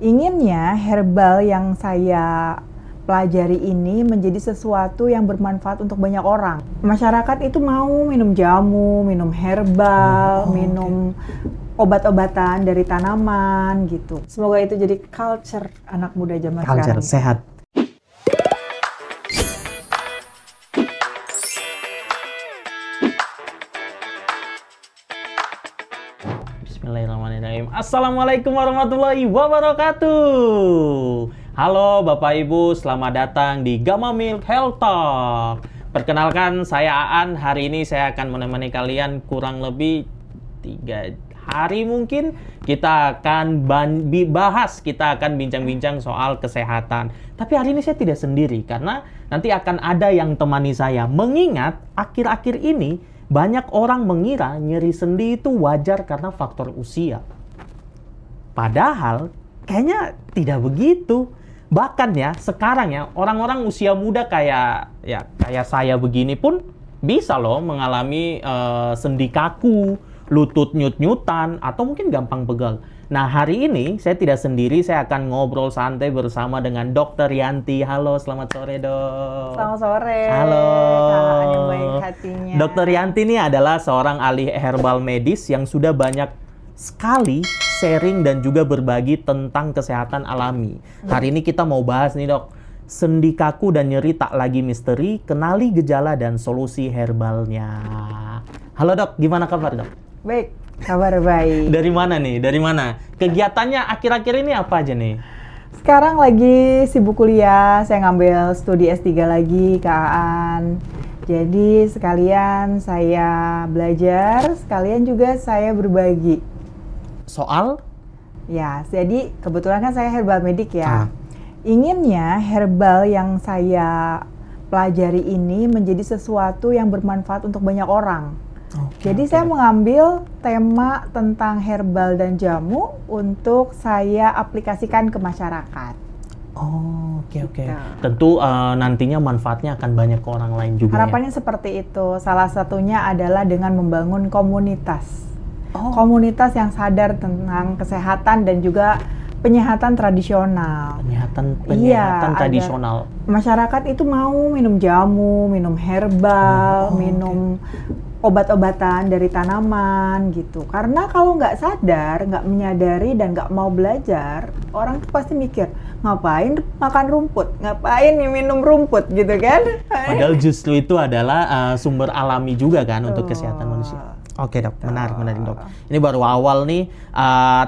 Inginnya herbal yang saya pelajari ini menjadi sesuatu yang bermanfaat untuk banyak orang. Masyarakat itu mau minum jamu, minum herbal, minum obat-obatan dari tanaman gitu. Semoga itu jadi culture anak muda zaman sekarang. Culture sehat. Bismillahirrahmanirrahim. Assalamualaikum warahmatullahi wabarakatuh. Halo Bapak Ibu, selamat datang di Gamma Milk Health Talk. Perkenalkan, saya Aan. Hari ini saya akan menemani kalian kurang lebih 3 hari mungkin. Kita akan bincang-bincang soal kesehatan. Tapi hari ini saya tidak sendiri karena nanti akan ada yang temani saya. Mengingat akhir-akhir ini banyak orang mengira nyeri sendi itu wajar karena faktor usia. Padahal kayaknya tidak begitu. Bahkan ya sekarang ya orang-orang usia muda kayak saya begini pun bisa loh mengalami sendi kaku, lutut nyut-nyutan, atau mungkin gampang pegal. Nah, hari ini saya tidak sendiri, saya akan ngobrol santai bersama dengan Dr. Yanti. Halo, selamat sore, Dok. Selamat sore. Halo. Kakak yang baik hatinya. Dr. Yanti ini adalah seorang ahli herbal medis yang sudah banyak sekali sharing dan juga berbagi tentang kesehatan alami. Hari ini kita mau bahas nih, Dok. Sendi kaku dan nyeri tak lagi misteri, kenali gejala dan solusi herbalnya. Halo, Dok. Gimana kabar, Dok? Baik, kabar baik. Dari mana nih? Dari mana? Kegiatannya akhir-akhir ini apa aja nih? Sekarang lagi sibuk kuliah, saya ngambil studi S3 lagi, Kak Aan. Jadi sekalian saya belajar, sekalian juga saya berbagi. Soal? Ya, jadi kebetulan kan saya herbal medik ya. Inginnya herbal yang saya pelajari ini menjadi sesuatu yang bermanfaat untuk banyak orang. Jadi saya mengambil tema tentang herbal dan jamu untuk saya aplikasikan ke masyarakat. Oke. Gitu. Tentu nantinya manfaatnya akan banyak ke orang lain juga. Harapannya seperti itu. Salah satunya adalah dengan membangun komunitas. Komunitas yang sadar tentang kesehatan dan juga penyehatan tradisional. Penyehatan tradisional. Masyarakat itu mau minum jamu, minum herbal, minum obat-obatan dari tanaman gitu. Karena kalau nggak sadar, nggak menyadari dan nggak mau belajar, orang tuh pasti mikir, ngapain makan rumput, ngapain minum rumput gitu kan? Padahal justru itu adalah sumber alami juga kan untuk kesehatan manusia. Oke, Dok, menarik Dok. Ini baru awal nih.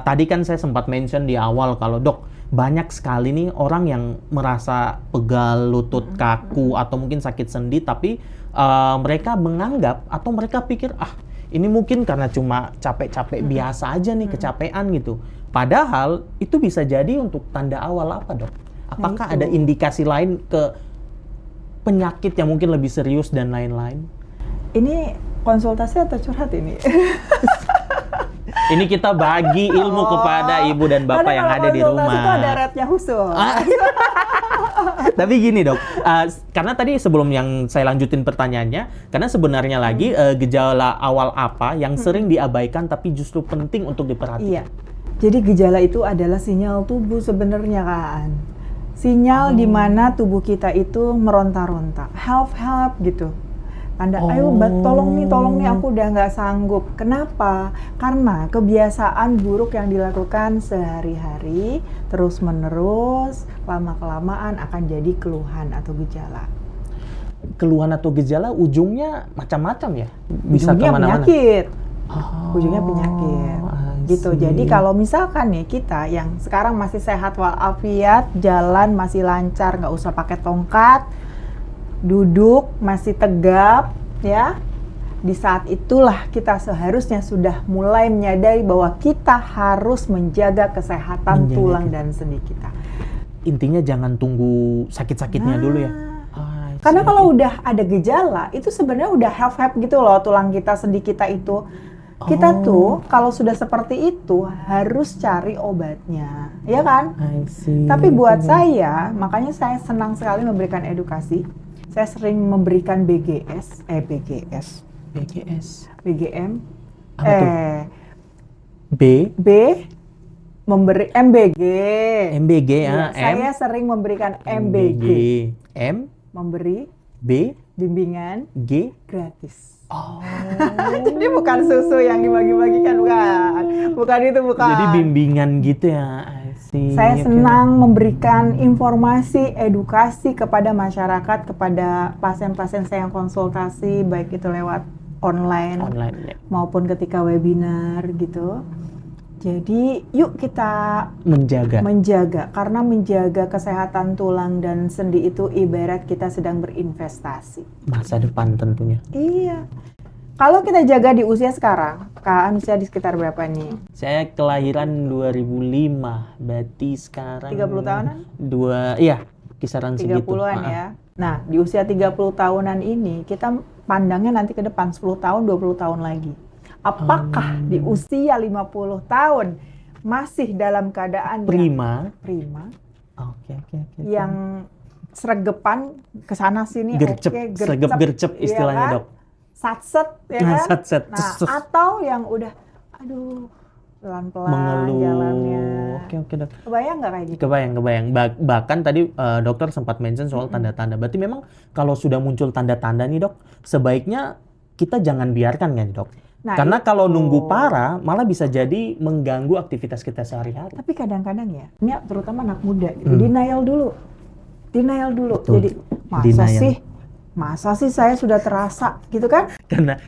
Tadi kan saya sempat mention di awal kalau Dok, banyak sekali nih orang yang merasa pegal, lutut kaku, atau mungkin sakit sendi, tapi mereka menganggap atau mereka pikir, ini mungkin karena cuma capek-capek biasa aja nih, kecapean gitu. Padahal itu bisa jadi untuk tanda awal apa, Dok? Apakah ada indikasi lain ke penyakit yang mungkin lebih serius dan lain-lain? Ini konsultasi atau curhat ini? Ini kita bagi ilmu kepada ibu dan bapak yang ada di rumah. Itu ada rednya khusus. Tapi gini, Dok, karena tadi sebelum yang saya lanjutin pertanyaannya, karena sebenarnya lagi gejala awal apa yang sering diabaikan tapi justru penting untuk diperhatikan? Iya. Jadi gejala itu adalah sinyal tubuh sebenarnya, kan. Sinyal di mana tubuh kita itu meronta-ronta, help gitu. Tanda, ayo tolong nih aku udah nggak sanggup. Kenapa? Karena kebiasaan buruk yang dilakukan sehari-hari terus-menerus, lama-kelamaan akan jadi keluhan atau gejala. Keluhan atau gejala ujungnya macam-macam ya? Bisa Ujungnya kemana-mana? penyakit. Ujungnya penyakit. Gitu. Jadi kalau misalkan nih kita yang sekarang masih sehat walafiat, jalan masih lancar, nggak usah pakai tongkat, duduk masih tegap ya, di saat itulah kita seharusnya sudah mulai menyadari bahwa kita harus menjaga kesehatan tulang dan sendi kita. Intinya jangan tunggu sakit-sakitnya dulu ya. Karena kalau udah ada gejala itu sebenarnya udah help gitu loh, tulang kita, sendi kita itu. Kita tuh kalau sudah seperti itu harus cari obatnya, ya kan? Tapi buat saya, makanya saya senang sekali memberikan edukasi. Saya sering memberikan BGM, Apa tuh? B? memberi MBG. MBG Iya, ya, saya sering memberikan MBG. M, Memberi B, bimbingan G. gratis. Oh. Jadi bukan susu yang dibagi-bagikan, bukan. Bukan itu, bukan. Jadi bimbingan gitu ya. I see. Saya Oke. senang memberikan informasi, edukasi kepada masyarakat, kepada pasien-pasien saya yang konsultasi, baik itu lewat online Online ya. maupun ketika webinar gitu. Jadi yuk kita menjaga, karena menjaga kesehatan tulang dan sendi itu ibarat kita sedang berinvestasi. Masa depan tentunya. Iya. Kalau kita jaga di usia sekarang, Kak usia di sekitar berapa nih? Saya kelahiran 2005, berarti sekarang 30 tahunan? Iya, kisaran segitu. 30-an ya. Nah, di usia 30 tahunan ini kita pandangnya nanti ke depan 10 tahun, 20 tahun lagi. Apakah di usia 50 tahun masih dalam keadaan Prima. Oke. yang sregepan ke sana sini, Gercep, sregep-gercep iya istilahnya, kan? Dok. Satset ya Nah, kan? satset. Nah, atau yang udah aduh pelan-pelan Mengeluh. jalannya. Oke, Dok. Kebayang nggak kayak gitu? Kebayang. Bahkan tadi dokter sempat mention soal tanda-tanda. Berarti memang kalau sudah muncul tanda-tanda nih, Dok, sebaiknya kita jangan biarkan kan, Dok? Nah, karena itu. kalau nunggu parah malah bisa jadi mengganggu aktivitas kita sehari-hari. Tapi kadang-kadang ya, ini terutama anak muda gitu, denial dulu. Betul. Jadi masa sih saya sudah terasa gitu kan?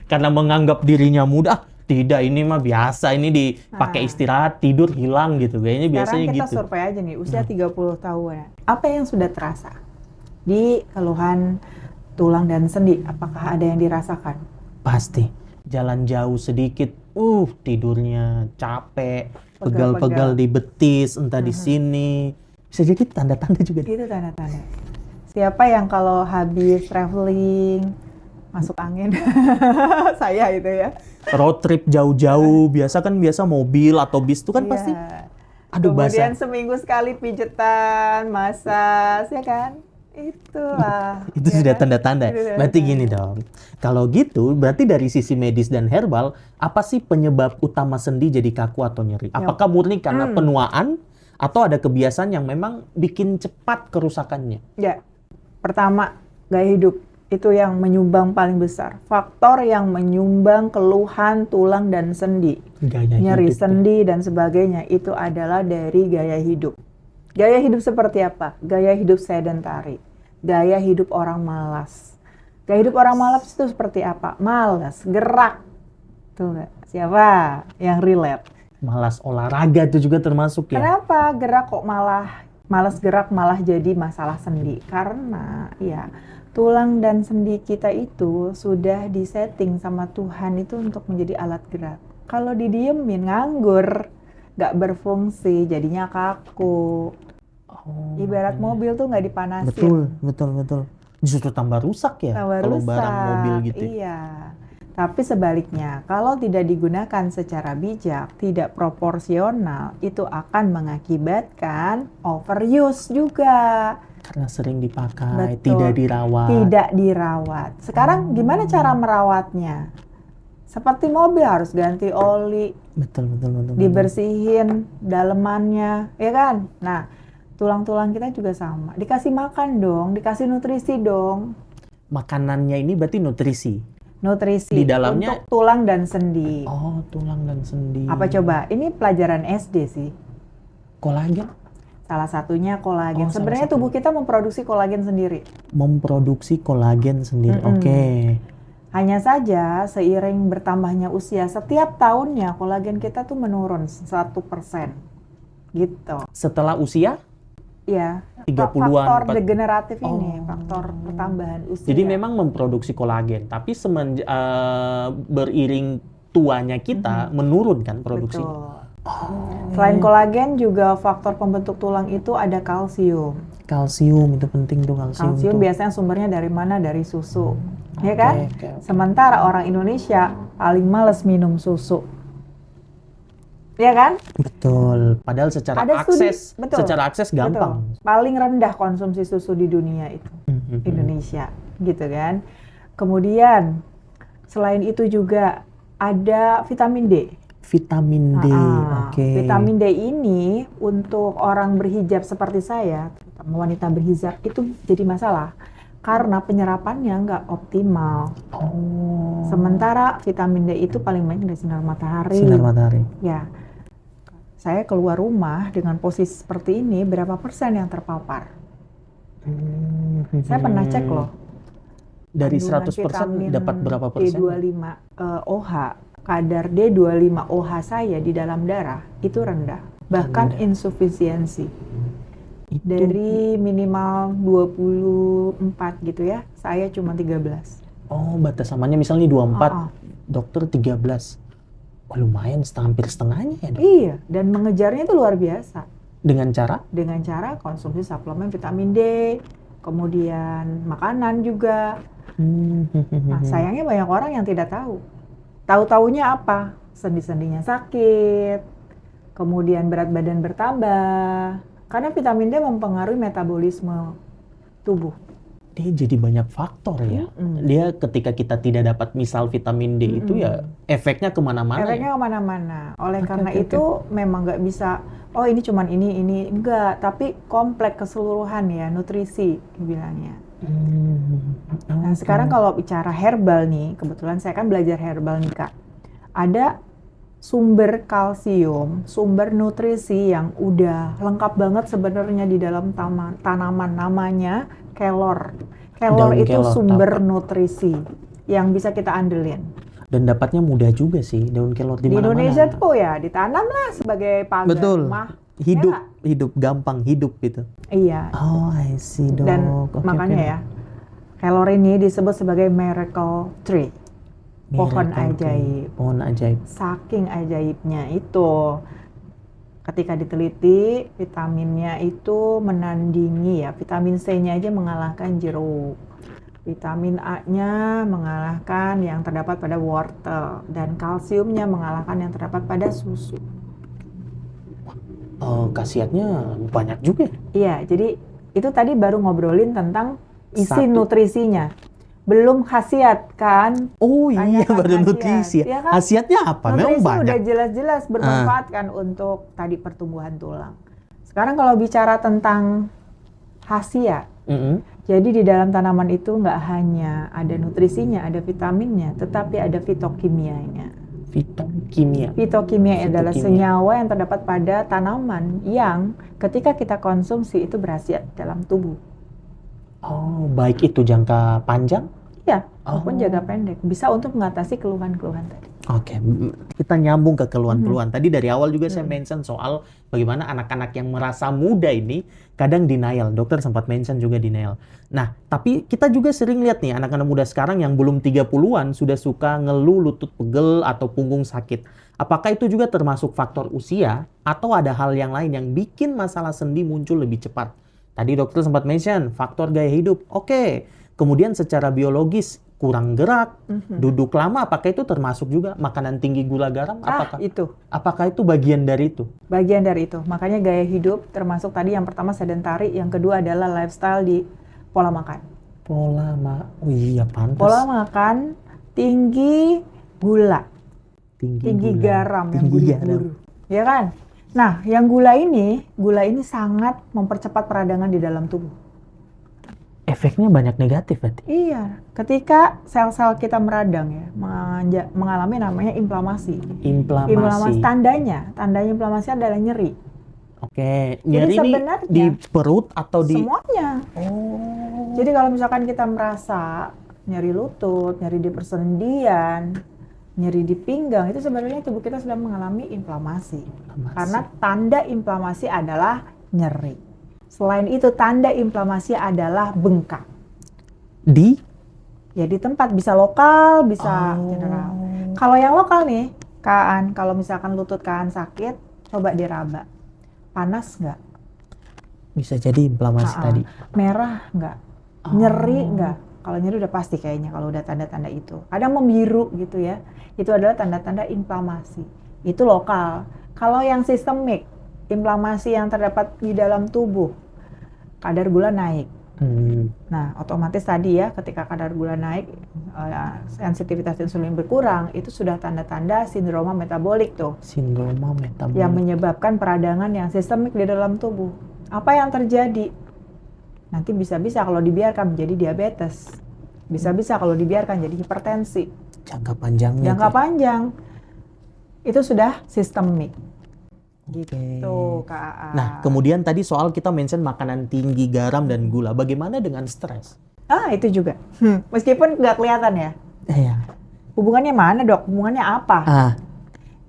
Karena menganggap dirinya muda, tidak, ini mah biasa, ini dipakai istirahat, tidur hilang gitu. Kayaknya Sekarang biasanya kita gitu. survei aja nih, usia 30 tahun. Apa yang sudah terasa di keluhan tulang dan sendi? Apakah ada yang dirasakan? Pasti. Jalan jauh sedikit, tidurnya capek, pegal-pegal di betis, entah di sini. Bisa jadi tanda-tanda juga. Itu tanda-tanda. Siapa yang kalau habis traveling, masuk angin? Saya itu ya. Road trip jauh-jauh, biasa mobil atau bis itu kan pasti, aduh Kemudian basah. seminggu sekali pijetan, masas, ya kan? Itulah. Itu ya sudah kan? tanda-tanda. Itu Berarti gini dong, kalau gitu berarti dari sisi medis dan herbal, apa sih penyebab utama sendi jadi kaku atau nyeri? Apakah murni karena penuaan atau ada kebiasaan yang memang bikin cepat kerusakannya? Ya, pertama gaya hidup itu yang menyumbang paling besar. Faktor yang menyumbang keluhan tulang dan sendi, Gaya nyeri hidup. sendi dan sebagainya itu adalah dari gaya hidup. Gaya hidup seperti apa? Gaya hidup sedentary, gaya hidup orang malas. Gaya hidup orang malas itu seperti apa? Malas, gerak. Tuh nggak? Siapa yang relate? Malas olahraga itu juga termasuk ya? Kenapa gerak kok malas gerak malah jadi masalah sendi? Karena ya tulang dan sendi kita itu sudah disetting sama Tuhan itu untuk menjadi alat gerak. Kalau didiemin nganggur, nggak berfungsi, jadinya kaku. Ibarat mobil tuh nggak dipanasin. Betul. Justru tambah rusak ya Tambah kalau rusak. barang mobil gitu. Iya. Tapi sebaliknya, kalau tidak digunakan secara bijak, tidak proporsional, itu akan mengakibatkan overuse juga. Karena sering dipakai, Betul. tidak dirawat. Tidak dirawat. Sekarang gimana cara merawatnya? Seperti mobil harus ganti oli, Betul. dibersihin dalemannya, ya kan? Nah, tulang-tulang kita juga sama. Dikasih makan dong, dikasih nutrisi dong. Makanannya ini berarti nutrisi. Nutrisi Di dalamnya- untuk tulang dan sendi. Oh, tulang dan sendi. Apa coba? Ini pelajaran SD sih. Kolagen? Salah satunya kolagen. Oh, salah Sebenarnya satu. tubuh kita memproduksi kolagen sendiri. Memproduksi kolagen sendiri. Oke. Hanya saja seiring bertambahnya usia, setiap tahunnya kolagen kita tuh menurun 1%. Gitu. Setelah usia? Ya, 30-an, faktor degeneratif ini, Oh. faktor pertambahan usia. Jadi memang memproduksi kolagen, tapi beriring tuanya kita menurun kan produksi. Betul. Selain kolagen juga faktor pembentuk tulang itu ada kalsium. Kalsium itu penting tuh, kalsium. Kalsium tuh. biasanya sumbernya dari mana? Dari susu. Ya kan? Oke. Sementara orang Indonesia paling males minum susu. Ya kan? Betul. Padahal secara Ada studi, akses, betul. secara akses gampang. Betul. Paling rendah konsumsi susu di dunia itu. Indonesia, gitu kan. Kemudian selain itu juga ada vitamin D. Vitamin D, oke. Vitamin D ini untuk orang berhijab seperti saya, terutama wanita berhijab, itu jadi masalah karena penyerapannya nggak optimal. Oh. Sementara vitamin D itu paling banyak dari sinar matahari. Sinar matahari. Ya, saya keluar rumah dengan posisi seperti ini, berapa persen yang terpapar? Saya pernah cek loh. Dari Kandungan 100% vitamin dapat berapa persen? D25 OH, kadar D25 OH saya di dalam darah itu rendah, bahkan insufisiensi. Dari minimal 24 gitu ya, saya cuma 13. Oh, batas amannya misalnya 24, dokter 13. Oh, lumayan, hampir setengahnya ya, Dok? Iya, dan mengejarnya itu luar biasa. Dengan cara? Dengan cara konsumsi suplemen vitamin D, kemudian makanan juga. Nah, sayangnya banyak orang yang tidak tahu. Tahu-taunya apa? Sendi-sendinya sakit, kemudian berat badan bertambah. Karena vitamin D mempengaruhi metabolisme tubuh. Dia jadi banyak faktor ya. Dia ketika kita tidak dapat misal vitamin D itu ya efeknya kemana-mana. Efeknya kemana-mana. Oleh karena itu memang nggak bisa, oh ini cuman ini, enggak. Tapi kompleks keseluruhan ya, nutrisi bilangnya. Nah sekarang kalau bicara herbal nih, kebetulan saya kan belajar herbal nih Kak. Ada sumber kalsium, sumber nutrisi yang udah lengkap banget sebenarnya di dalam tanaman, namanya kelor. Kelor Daun itu kelor, sumber dapat. nutrisi yang bisa kita andelin. Dan dapatnya mudah juga sih, daun kelor di mana-mana. Indonesia tuh ya ditanam lah sebagai pagar Betul. rumah. Hidup gampang hidup gitu. Iya. Oh, I see, Dok. Dan makanya ya, kelor ini disebut sebagai miracle tree. Pohon ajaib. Pohon ajaib. Saking ajaibnya itu, ketika diteliti vitaminnya itu menandingi ya, vitamin C-nya aja mengalahkan jeruk, vitamin A-nya mengalahkan yang terdapat pada wortel, dan kalsiumnya mengalahkan yang terdapat pada susu. Khasiatnya banyak juga. Iya, jadi itu tadi baru ngobrolin tentang isi Satu. nutrisinya. Belum khasiat kan? Oh iya, Tanyakan baru khasiat. nutrisi ya. Iya kan? Khasiatnya apa? Memang Nutrisi banyak. udah jelas-jelas bermanfaat kan untuk tadi pertumbuhan tulang. Sekarang kalau bicara tentang khasiat, jadi di dalam tanaman itu nggak hanya ada nutrisinya, ada vitaminnya, tetapi ada fitokimianya. Fitokimia. Fitokimia adalah Fitokimia. senyawa yang terdapat pada tanaman yang ketika kita konsumsi itu berkhasiat dalam tubuh. Oh, baik itu jangka panjang? Ya, maupun jangka pendek. Bisa untuk mengatasi keluhan-keluhan tadi. Oke, kita nyambung ke keluhan-keluhan. Tadi dari awal juga saya mention soal bagaimana anak-anak yang merasa muda ini kadang denial. Dokter sempat mention juga denial. Nah, tapi kita juga sering lihat nih anak-anak muda sekarang yang belum 30-an sudah suka ngeluh lutut pegel atau punggung sakit. Apakah itu juga termasuk faktor usia atau ada hal yang lain yang bikin masalah sendi muncul lebih cepat? Tadi dokter sempat mention faktor gaya hidup. Oke. Kemudian secara biologis kurang gerak, duduk lama, apakah itu termasuk juga makanan tinggi gula garam? Apakah itu bagian dari itu? Bagian dari itu. Makanya gaya hidup termasuk tadi yang pertama sedentari, yang kedua adalah lifestyle di pola makan. Oh iya, pantas. Pola makan tinggi gula, tinggi garam, yang buru-buru, ya kan? Nah, yang gula ini sangat mempercepat peradangan di dalam tubuh. Efeknya banyak negatif berarti? Iya, ketika sel-sel kita meradang ya, mengalami namanya inflamasi. Inflamasi, tandanya inflamasi adalah nyeri. Oke, nyeri ini di perut atau di? Semuanya. Oh. Jadi kalau misalkan kita merasa nyeri lutut, nyeri di persendian, nyeri di pinggang, itu sebenarnya tubuh kita sedang mengalami inflamasi. Karena tanda inflamasi adalah nyeri. Selain itu, tanda inflamasi adalah bengkak. Ya di tempat, bisa lokal, bisa general. Kalau yang lokal nih, Kaan, kalau misalkan lutut Kaan sakit, coba diraba. Panas nggak? Bisa jadi inflamasi tadi. Merah nggak? Nyeri nggak? Kalau nyeri udah pasti kayaknya kalau udah tanda-tanda itu. Kadang membiru gitu ya. Itu adalah tanda-tanda inflamasi. Itu lokal. Kalau yang sistemik, inflamasi yang terdapat di dalam tubuh, kadar gula naik, Nah, otomatis tadi ya, ketika kadar gula naik, sensitivitas insulin berkurang, itu sudah tanda-tanda sindroma metabolik tuh. Sindroma metabolik. Yang menyebabkan peradangan yang sistemik di dalam tubuh. Apa yang terjadi? Nanti bisa-bisa kalau dibiarkan menjadi diabetes. Bisa-bisa kalau dibiarkan jadi hipertensi. Jangka panjangnya. Jangka panjang. Itu sudah sistemik. Oke. Gitu, Kak Aa. Nah, kemudian tadi soal kita mention makanan tinggi garam dan gula. Bagaimana dengan stres? Itu juga. Meskipun nggak kelihatan ya. Iya. Hubungannya mana, Dok? Hubungannya apa?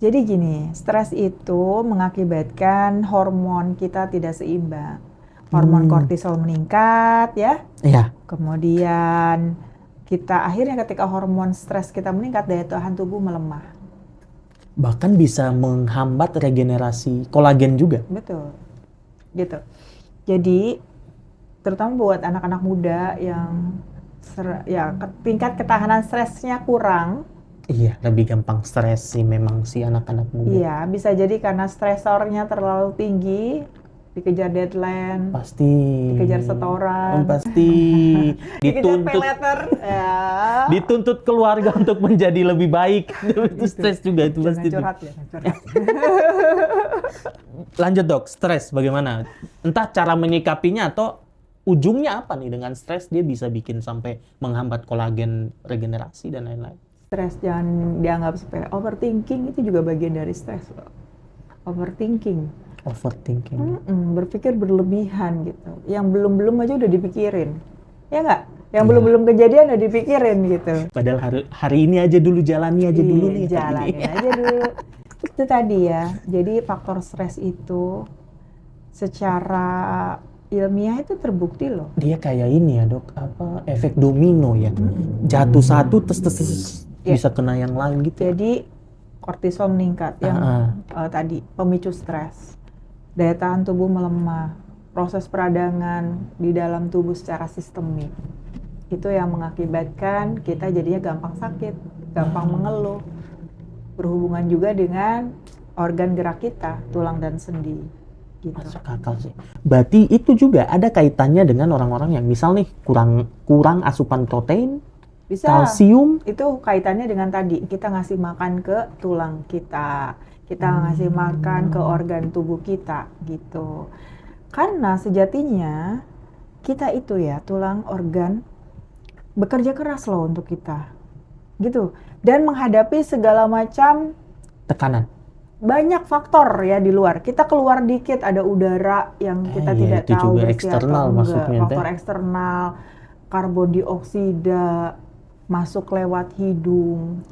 Jadi gini, stres itu mengakibatkan hormon kita tidak seimbang. Hormon kortisol meningkat ya. Iya. Kemudian kita akhirnya ketika hormon stres kita meningkat, daya tahan tubuh melemah. Bahkan bisa menghambat regenerasi kolagen juga. Betul. Gitu. Jadi terutama buat anak-anak muda yang tingkat ketahanan stresnya kurang. Iya, lebih gampang stres sih memang si anak-anak muda. Iya, bisa jadi karena stresornya terlalu tinggi, dikejar deadline, Pasti. dikejar setoran, Pasti. dikejar pay letter, ya. Dituntut keluarga untuk menjadi lebih baik. Itu stres juga itu pasti. Jangan curhat. Lanjut Dok, stres bagaimana? Entah cara menyikapinya atau ujungnya apa nih dengan stres dia bisa bikin sampai menghambat kolagen regenerasi dan lain-lain. Stres jangan dianggap sepele. Overthinking itu juga bagian dari stres. Overthinking. Berpikir berlebihan gitu. Yang belum-belum aja udah dipikirin. Ya nggak? Yang belum-belum kejadian udah dipikirin gitu. Padahal hari ini aja dulu, jalani aja dulu nih. Jalanin aja dulu. Itu tadi ya. Jadi faktor stres itu secara ilmiah itu terbukti loh. Dia kayak ini ya Dok, efek domino ya. Jatuh satu, tes bisa kena yang lain gitu. Jadi kortisol meningkat yang tadi pemicu stres. Daya tahan tubuh melemah, proses peradangan di dalam tubuh secara sistemik. Itu yang mengakibatkan kita jadinya gampang sakit, gampang mengeluh. Berhubungan juga dengan organ gerak kita, tulang dan sendi. Gitu. Masuk akal sih. Berarti itu juga ada kaitannya dengan orang-orang yang misal nih kurang asupan protein, Bisa. kalsium. Itu kaitannya dengan tadi, kita ngasih makan ke tulang kita. Kita ngasih makan ke organ tubuh kita, gitu. Karena sejatinya, kita itu ya, tulang organ, bekerja keras loh untuk kita. Gitu. Dan menghadapi segala macam Tekanan. banyak faktor ya di luar. Kita keluar dikit, ada udara yang kita tidak itu tahu juga bersih eksternal atau enggak. maksudnya, Faktor eksternal, karbon dioksida masuk lewat hidung.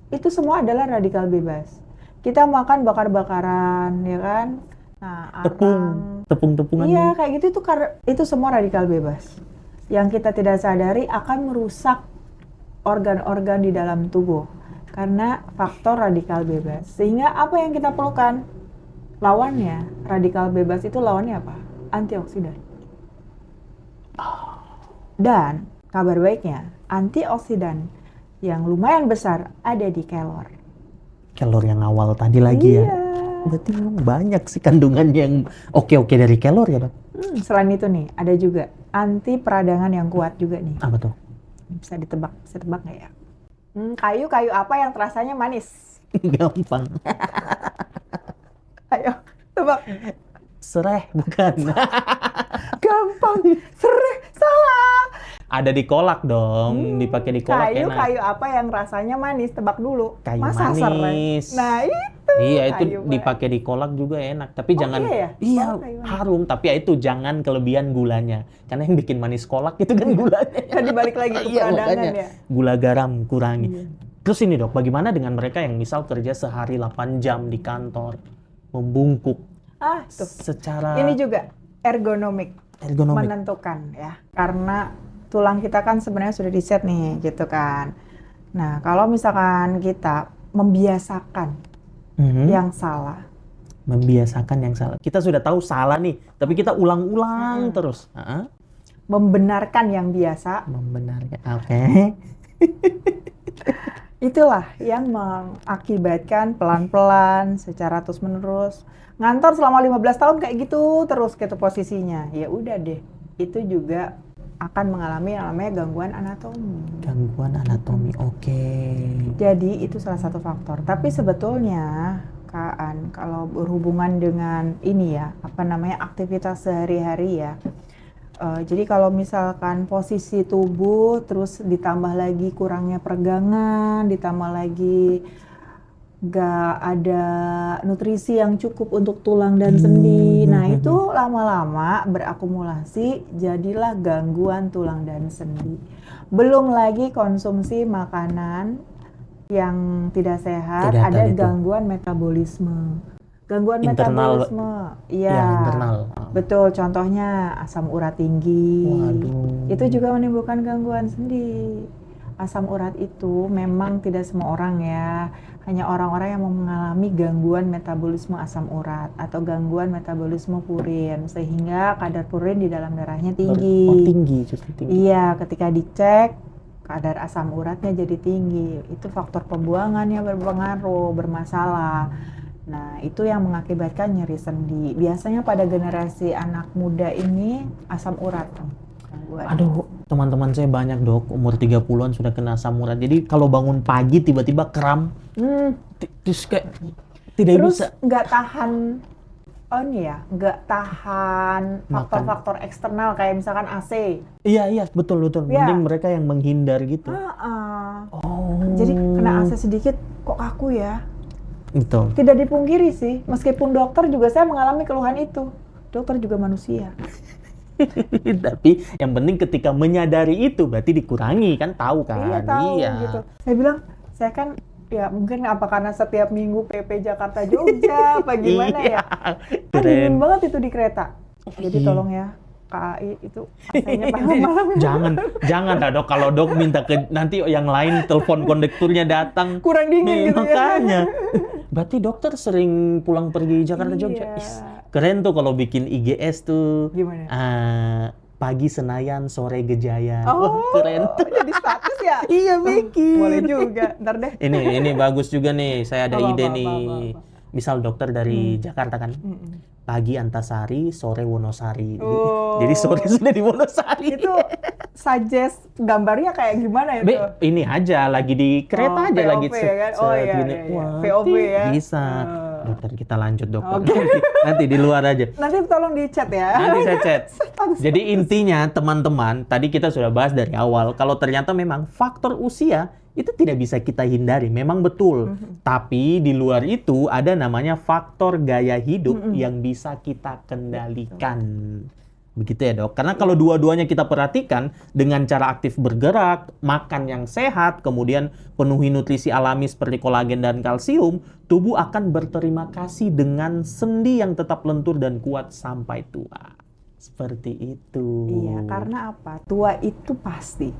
Itu semua adalah radikal bebas. Kita makan bakar-bakaran, ya kan? Nah, Tepung-tepungan. Iya, kayak gitu itu semua radikal bebas. Yang kita tidak sadari akan merusak organ-organ di dalam tubuh. Karena faktor radikal bebas. Sehingga apa yang kita perlukan? Lawannya, radikal bebas itu lawannya apa? Antioksidan. Dan kabar baiknya, antioksidan yang lumayan besar ada di kelor. Kelor yang awal tadi lagi ya. Berarti memang banyak sih kandungan yang oke-oke dari kelor ya Dok? Selain itu nih, ada juga anti peradangan yang kuat juga nih. Apa tuh? Bisa ditebak nggak ya? Kayu apa yang terasanya manis? Gampang. Ayo, tebak. Sereh, bukan. Gampang. Sereh, salah. Ada di kolak dong, dipakai di kolak enak. Kayu apa yang rasanya manis? Tebak dulu. Kayu Masa manis. Sereh? Nah itu. Iya, itu kayu dipakai di kolak juga enak. Tapi jangan, iya ya? iya Kayu manis. harum. Tapi ya itu jangan kelebihan gulanya. Karena yang bikin manis kolak itu kan gulanya. Kan dibalik lagi ke Iya, peradangan makanya. ya. Gula garam kurangi. Iya. Terus ini Dok, bagaimana dengan mereka yang misal kerja sehari 8 jam di kantor, membungkuk Tuh. secara Ini juga ergonomik. Menentukan ya. Karena tulang kita kan sebenarnya sudah di-set nih, gitu kan. Nah, kalau misalkan kita membiasakan yang salah. Membiasakan yang salah. Kita sudah tahu salah nih, tapi kita ulang-ulang terus. Membenarkan yang biasa. Membenarkan. Oke. Itulah yang mengakibatkan pelan-pelan secara terus-menerus. Ngantor selama 15 tahun kayak gitu terus gitu posisinya. Ya udah deh. Itu juga akan mengalami yang namanya gangguan anatomi. Gangguan anatomi, oke. Jadi itu salah satu faktor. Tapi sebetulnya Kak Aan, kalau berhubungan dengan ini ya, apa namanya, aktivitas sehari-hari ya. Jadi kalau misalkan posisi tubuh terus ditambah lagi kurangnya peregangan, ditambah lagi gak ada nutrisi yang cukup untuk tulang dan sendi. Nah itu lama-lama berakumulasi jadilah gangguan tulang dan sendi. Belum lagi konsumsi makanan yang tidak sehat, Kelihatan ada itu. gangguan metabolisme. Gangguan Internal, metabolisme, ya, internal. betul. Contohnya asam urat tinggi. Waduh. Itu juga menimbulkan gangguan sendi. Asam urat itu memang tidak semua orang ya, hanya orang-orang yang mengalami gangguan metabolisme asam urat atau gangguan metabolisme purin, sehingga kadar purin di dalam darahnya tinggi. Oh, tinggi, justru tinggi. Iya, ketika dicek kadar asam uratnya jadi tinggi, itu faktor pembuangannya berpengaruh, bermasalah. Nah, itu yang mengakibatkan nyeri sendi. Biasanya pada generasi anak muda ini asam urat. Gangguan. Aduh, teman-teman saya banyak dok, umur 30-an sudah kena asam urat. Jadi kalau bangun pagi tiba-tiba kram, terus kayak tidak Terus bisa. nggak tahan, nggak tahan faktor-faktor eksternal kayak misalkan AC. Iya, betul. Iya. Mending mereka yang menghindar gitu. Oh. Jadi kena AC sedikit kok kaku ya. Itu. Tidak dipungkiri sih, meskipun dokter juga saya mengalami keluhan itu. Dokter juga manusia. Tapi yang penting ketika menyadari itu berarti dikurangi, kan tahu kan? Iya tahu Iya. gitu. Saya bilang, saya kan ya mungkin apa karena setiap minggu PP Jakarta Jogja apa gimana ya. Kan dingin banget itu di kereta. Jadi tolong ya KAI itu AC-nya malam-malam. Jangan dah dok, kalau dok minta ke nanti yang lain telepon kondekturnya datang. Kurang dingin gitu ya. Makanya. Berarti dokter sering pulang pergi Jakarta Jogja. Iya. Keren tuh kalau bikin IGS tuh. Gimana? Pagi Senayan, sore Gejayan. Oh, wah, keren. jadi status ya? Iya, bikin. Boleh juga, ntar deh. Ini bagus juga nih. Saya ada ide Apa. nih. Misal dokter dari Jakarta kan. Pagi Antasari, sore Wonosari. Oh. Jadi sore sudah di Wonosari. Itu suggest gambarnya kayak gimana itu? Ini aja lagi di kereta aja VOV lagi ya kan? Oh iya, gini. iya. Wah, VOV ya? Bisa. Dokter kita lanjut dokter. Oke. Nanti di luar aja. Nanti tolong di chat ya. Nanti saya chat. Jadi intinya teman-teman, tadi kita sudah bahas dari awal, kalau ternyata memang faktor usia itu tidak bisa kita hindari, memang betul. Tapi di luar itu ada namanya faktor gaya hidup yang bisa kita kendalikan. Begitu ya dok? Karena kalau dua-duanya kita perhatikan dengan cara aktif bergerak, makan yang sehat, kemudian penuhi nutrisi alami seperti kolagen dan kalsium, tubuh akan berterima kasih dengan sendi yang tetap lentur dan kuat sampai tua. Seperti itu. Iya, karena apa? Tua itu pasti.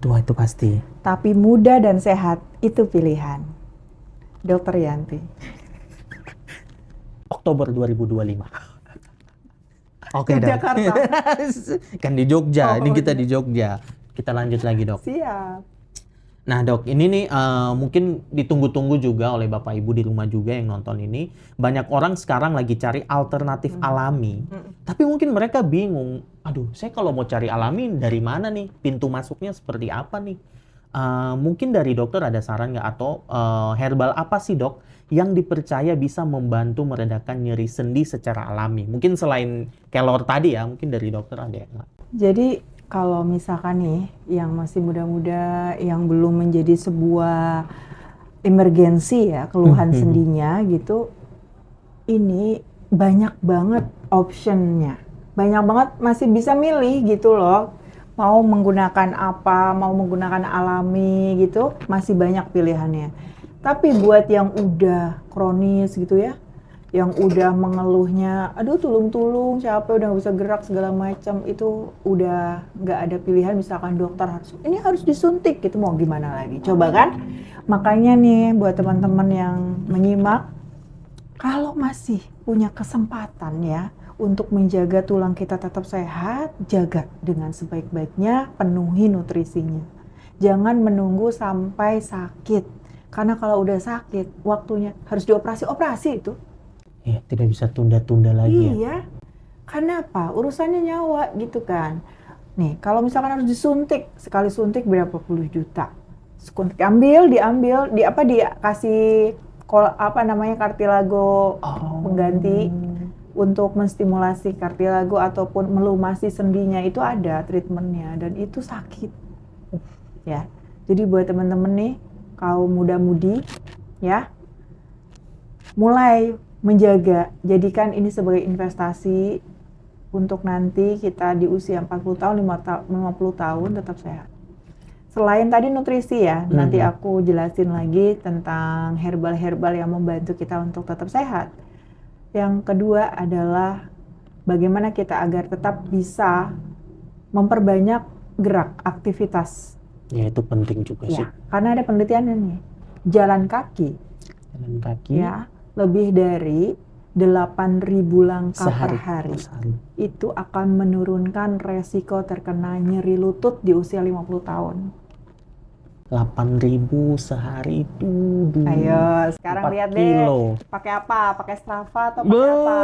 Tua itu pasti. Tapi muda dan sehat itu pilihan. Dokter Yanti. Oktober 2025. Oke, Ke Dok. Jakarta. Kan di Jogja, Oh, ini kita iya. di Jogja. Kita lanjut lagi, Dok. Siap. Nah, Dok, ini nih mungkin ditunggu-tunggu juga oleh Bapak Ibu di rumah juga yang nonton ini. Banyak orang sekarang lagi cari alternatif alami. Tapi mungkin mereka bingung. Aduh, saya kalau mau cari alami dari mana nih? Pintu masuknya seperti apa nih? Mungkin dari dokter ada saran nggak? Atau herbal apa sih, Dok, yang dipercaya bisa membantu meredakan nyeri sendi secara alami? Mungkin selain kelor tadi ya, mungkin dari dokter ada ya? Jadi kalau misalkan nih yang masih muda-muda yang belum menjadi sebuah emergensi ya keluhan sendinya gitu, ini banyak banget optionnya, banyak banget masih bisa milih gitu loh, mau menggunakan apa, mau menggunakan alami gitu, masih banyak pilihannya. Tapi buat yang udah kronis gitu ya, yang udah mengeluhnya, aduh tulung-tulung, capek, udah nggak bisa gerak segala macam, itu udah nggak ada pilihan. Misalkan dokter ini harus disuntik gitu, mau gimana lagi? Coba kan? Makanya nih buat teman-teman yang menyimak, kalau masih punya kesempatan ya untuk menjaga tulang kita tetap sehat, jaga dengan sebaik-baiknya, penuhi nutrisinya. Jangan menunggu sampai sakit. Karena kalau udah sakit, waktunya harus dioperasi itu. Iya, tidak bisa tunda-tunda lagi ya. Iya, karena apa? Urusannya nyawa gitu kan. Nih, kalau misalkan harus disuntik, sekali suntik berapa puluh juta. Diambil, dikasih kartilago pengganti untuk menstimulasi kartilago ataupun melumasi sendinya, itu ada treatmentnya dan itu sakit. Ya, jadi buat teman-teman nih, kaum muda-mudi, ya, mulai menjaga, jadikan ini sebagai investasi untuk nanti kita di usia 40 tahun, 50 tahun tetap sehat. Selain tadi nutrisi ya, nanti aku jelasin lagi tentang herbal-herbal yang membantu kita untuk tetap sehat. Yang kedua adalah bagaimana kita agar tetap bisa memperbanyak gerak, aktivitas. Ya, itu penting juga sih. Ya, karena ada penelitiannya nih, jalan kaki ya, lebih dari 8.000 langkah per hari itu akan menurunkan resiko terkena nyeri lutut di usia 50 tahun. 8.000 sehari itu. Ayo, sekarang lihat deh. Pakai apa? Pakai Strava atau pakai apa?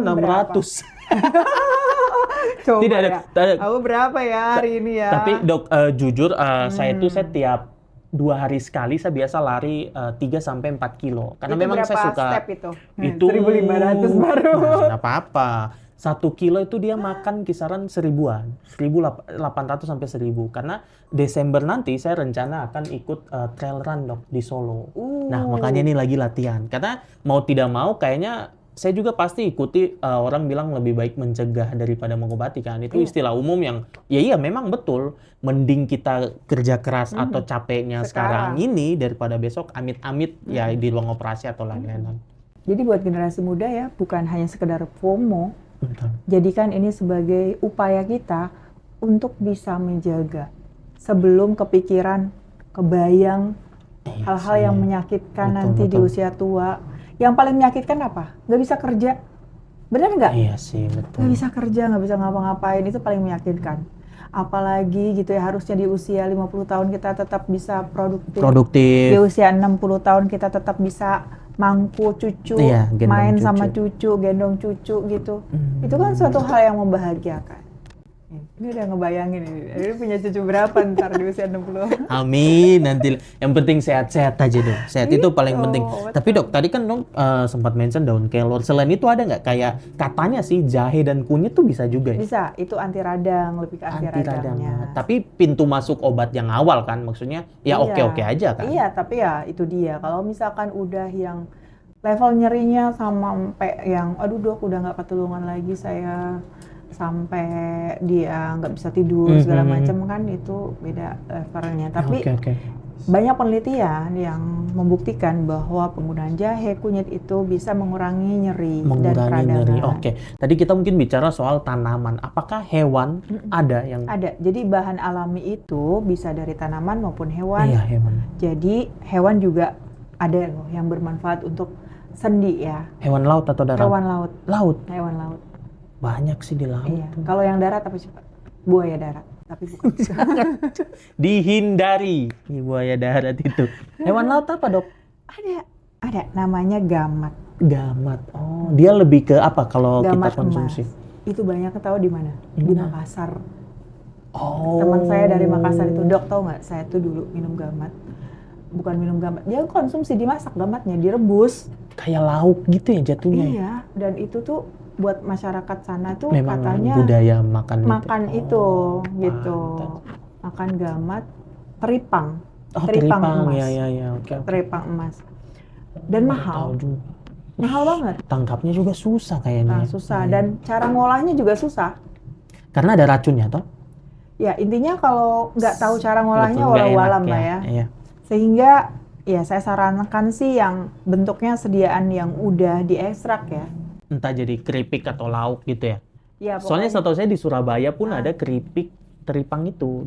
600. Coba Tidak ada. ya. Aku berapa ya hari ini ya? Tapi dok, jujur saya tiap 2 hari sekali saya biasa lari 3-4 kilo. Karena itu memang berapa saya suka. Step itu? Itu 1.500 baru. Nah, apa-apa. 1 kilo itu dia makan kisaran 1.000-an. 1.800 sampai 1.000. Karena Desember nanti saya rencana akan ikut trail run dok di Solo. Nah, makanya ini lagi latihan. Karena mau tidak mau kayaknya saya juga pasti ikuti orang bilang lebih baik mencegah daripada mengobati kan. Itu istilah umum yang iya memang betul. Mending kita kerja keras atau capeknya sekarang ini daripada besok amit-amit ya di ruang operasi atau lain-lain. Jadi buat generasi muda ya, bukan hanya sekedar FOMO. Betul. Jadikan ini sebagai upaya kita untuk bisa menjaga sebelum kepikiran, kebayang hal-hal yang menyakitkan nanti di usia tua. Yang paling menyakitkan apa? Nggak bisa kerja. Benar nggak? Iya sih, betul. Nggak bisa kerja, nggak bisa ngapa-ngapain, itu paling menyakitkan. Apalagi gitu ya, harusnya di usia 50 tahun kita tetap bisa produktif. Di usia 60 tahun kita tetap bisa mangku cucu, main sama cucu, gendong cucu gitu. Itu kan suatu hal yang membahagiakan. Ini udah ngebayangin ini punya cucu berapa ntar di usia 60. Amin, nanti yang penting sehat-sehat aja dong. Sehat itu paling penting. Betul. Tapi dok, tadi kan dong sempat mention daun kelor. Selain itu ada nggak kayak katanya sih jahe dan kunyit tuh bisa juga ya? Bisa, itu anti radang, lebih ke anti radangnya. Tapi pintu masuk obat yang awal kan, maksudnya ya oke-oke aja kan? Iya, tapi ya itu dia. Kalau misalkan udah yang level nyerinya sampai yang aduh dok udah nggak ketulungan lagi saya, sampai dia nggak bisa tidur segala macam kan, itu beda levelnya. Tapi banyak penelitian yang membuktikan bahwa penggunaan jahe, kunyit itu bisa mengurangi nyeri dan peradangan. Oke. Tadi kita mungkin bicara soal tanaman. Apakah hewan ada yang? Ada. Jadi bahan alami itu bisa dari tanaman maupun hewan. Iya, hewan. Jadi hewan juga ada loh yang bermanfaat untuk sendi ya. Hewan laut atau darat? Hewan laut. Laut. Hewan laut. Banyak sih di laut. Iya. Kalau yang darat apa sih Pak? Buaya darat. Tapi bukan. Dihindari buaya darat itu. Hewan laut apa dok? Ada. Namanya gamat. Gamat. Oh, dia lebih ke apa kalau gamat kita konsumsi? Emas. Itu banyak tahu di mana? Di Makassar. Oh. Teman saya dari Makassar itu, dok tahu nggak? Saya tuh dulu minum gamat. Bukan minum gamat, dia konsumsi, dimasak gamatnya, direbus. Kayak lauk gitu ya jatuhnya. Iya, dan itu tuh buat masyarakat sana tuh memang katanya budaya makan itu gitu. Makan gamat, teripang. Teripang emas. Ya. Okay. Teripang emas. Dan mahal. Mahal banget. Tangkapnya juga susah kayaknya. Susah, dan cara ngolahnya juga susah. Karena ada racunnya toh? Ya, intinya kalau nggak tahu cara ngolahnya walau-walam lah ya. Iya. Sehingga ya saya sarankan sih yang bentuknya sediaan yang udah diekstrak ya. Entah jadi keripik atau lauk gitu ya. Ya, soalnya setahu saya di Surabaya pun ada keripik teripang itu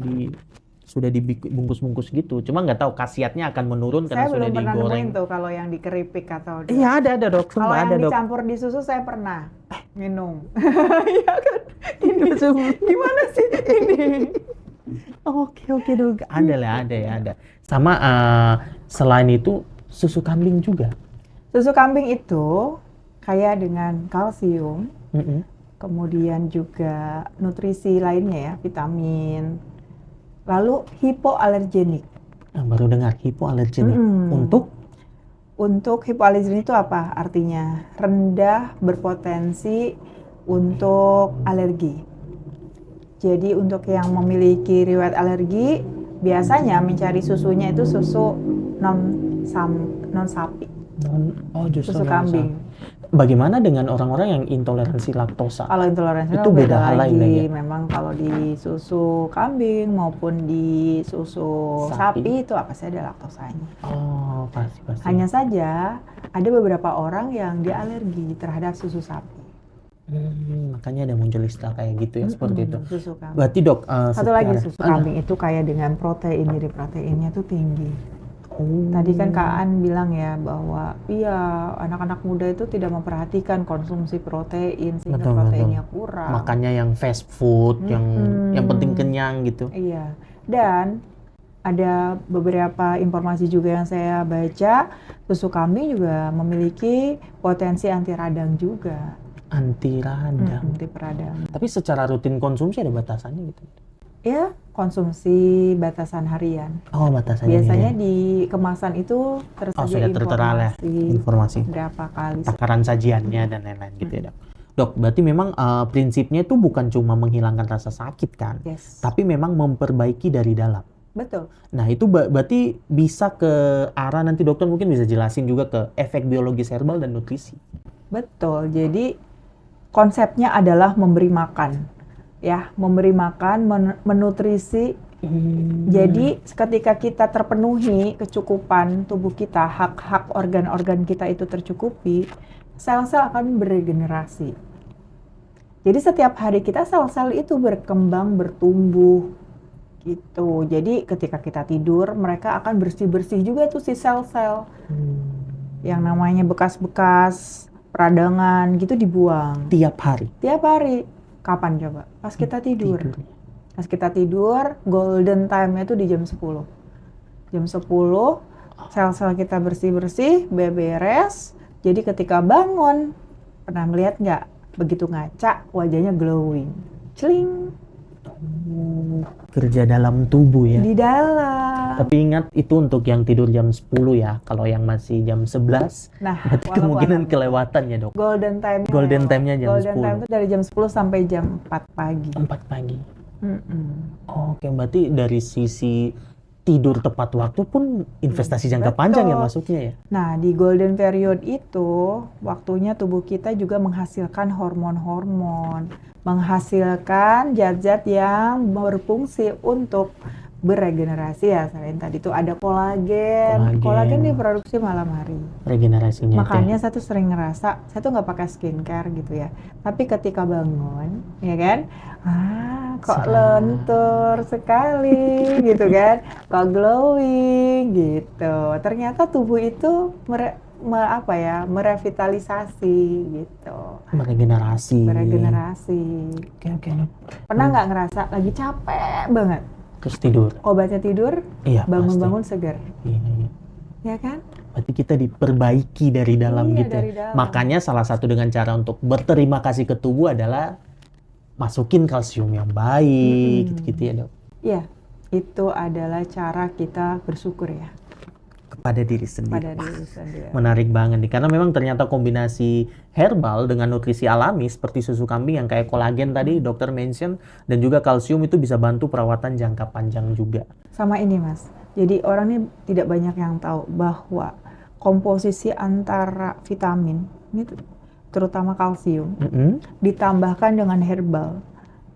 sudah dibungkus-bungkus gitu. Cuma nggak tahu khasiatnya akan menurun karena sudah digoreng. Saya belum pernah nemuin tuh kalau yang di keripik atau iya ada dok. Kalau yang dicampur di susu saya pernah minum. Iya kan? Ini gimana sih ini? Oke dok. Ada. Sama selain itu susu kambing juga. Susu kambing itu kaya dengan kalsium, kemudian juga nutrisi lainnya ya, vitamin. Lalu hipoalergenik. Nah, baru dengar hipoalergenik. Untuk hipoalergenik itu apa? Artinya rendah berpotensi untuk alergi. Jadi untuk yang memiliki riwayat alergi, biasanya mencari susunya itu susu non sapi, justru susu kambing. Bagaimana dengan orang-orang yang intoleransi laktosa? Kalau intoleransi itu beda hal lain lagi. ya? Memang kalau di susu kambing maupun di susu sapi itu apa sih ada laktosanya. Oh, pasti. Hanya saja ada beberapa orang yang dia alergi terhadap susu sapi. Makanya ada muncul istilah kayak gitu ya, seperti itu. Susu kambing. Berarti dok, satu lagi susu kambing itu kaya dengan protein, jadi proteinnya tuh tinggi. Tadi kan Kak An bilang ya bahwa iya anak-anak muda itu tidak memperhatikan konsumsi protein sehingga proteinnya kurang. Makanya yang fast food, yang penting kenyang gitu. Iya. Dan ada beberapa informasi juga yang saya baca, susu kambing juga memiliki potensi anti radang juga. Anti radang. Anti radang. Tapi secara rutin konsumsi ada batasannya gitu. Ya, konsumsi batasan harian. Oh, batasan biasanya harian. Di kemasan itu tersedia informasi berapa kali takaran sajiannya dan lain-lain gitu ya, Dok. Dok, berarti memang prinsipnya itu bukan cuma menghilangkan rasa sakit kan, tapi memang memperbaiki dari dalam. Betul. Nah, itu berarti bisa ke arah, nanti dokter mungkin bisa jelasin juga ke efek biologis herbal dan nutrisi. Betul. Jadi konsepnya adalah memberi makan. Ya, memberi makan, menutrisi. Jadi ketika kita terpenuhi kecukupan tubuh kita, hak-hak organ-organ kita itu tercukupi, sel-sel akan beregenerasi. Jadi setiap hari kita sel-sel itu berkembang, bertumbuh gitu. Jadi ketika kita tidur, mereka akan bersih-bersih juga tuh si sel-sel. Yang namanya bekas-bekas peradangan gitu dibuang. Tiap hari? Tiap hari. Kapan coba? Pas kita tidur. Pas kita tidur, golden time-nya itu di jam 10. Jam 10, sel-sel kita bersih-bersih, beres. Jadi ketika bangun, pernah melihat nggak? Begitu ngaca, wajahnya glowing. Celing. Kerja dalam tubuh ya? Di dalam. Tapi ingat, itu untuk yang tidur jam 10 ya. Kalau yang masih jam 11, berarti kemungkinan kelewatan ya, Dok? Golden time-nya. Golden time-nya jam 10. Golden time itu dari jam 10 sampai jam 4 pagi. 4 pagi. Oke, berarti dari sisi tidur tepat waktu pun investasi jangka panjang ya masuknya ya? Nah, di golden period itu, waktunya tubuh kita juga menghasilkan hormon-hormon. Menghasilkan zat-zat yang berfungsi untuk beregenerasi ya. Selain tadi itu ada kolagen. Kolagen diproduksi malam hari. Regenerasinya. Makanya saya tuh sering ngerasa, saya tuh nggak pakai skincare gitu ya. Tapi ketika bangun, ya kan, kok lentur sekali gitu kan, kok glowing gitu. Ternyata tubuh itu merevitalisasi gitu. Meregenerasi. Oke. Pernah nggak ngerasa lagi capek banget? Terus tidur. Obatnya tidur, bangun-bangun segar. Iya. Ya kan? Berarti kita diperbaiki dari dalam gitu. Dari dalam. Makanya salah satu dengan cara untuk berterima kasih ke tubuh adalah masukin kalsium yang baik, gitu ya, Dok? Iya, itu adalah cara kita bersyukur ya. Kepada diri sendiri. Pada diri sendiri. Menarik banget nih, karena memang ternyata kombinasi herbal dengan nutrisi alami seperti susu kambing yang kayak kolagen tadi dokter mention, dan juga kalsium itu bisa bantu perawatan jangka panjang juga. Sama ini Mas, jadi orang ini tidak banyak yang tahu bahwa komposisi antara vitamin, ini terutama kalsium, ditambahkan dengan herbal,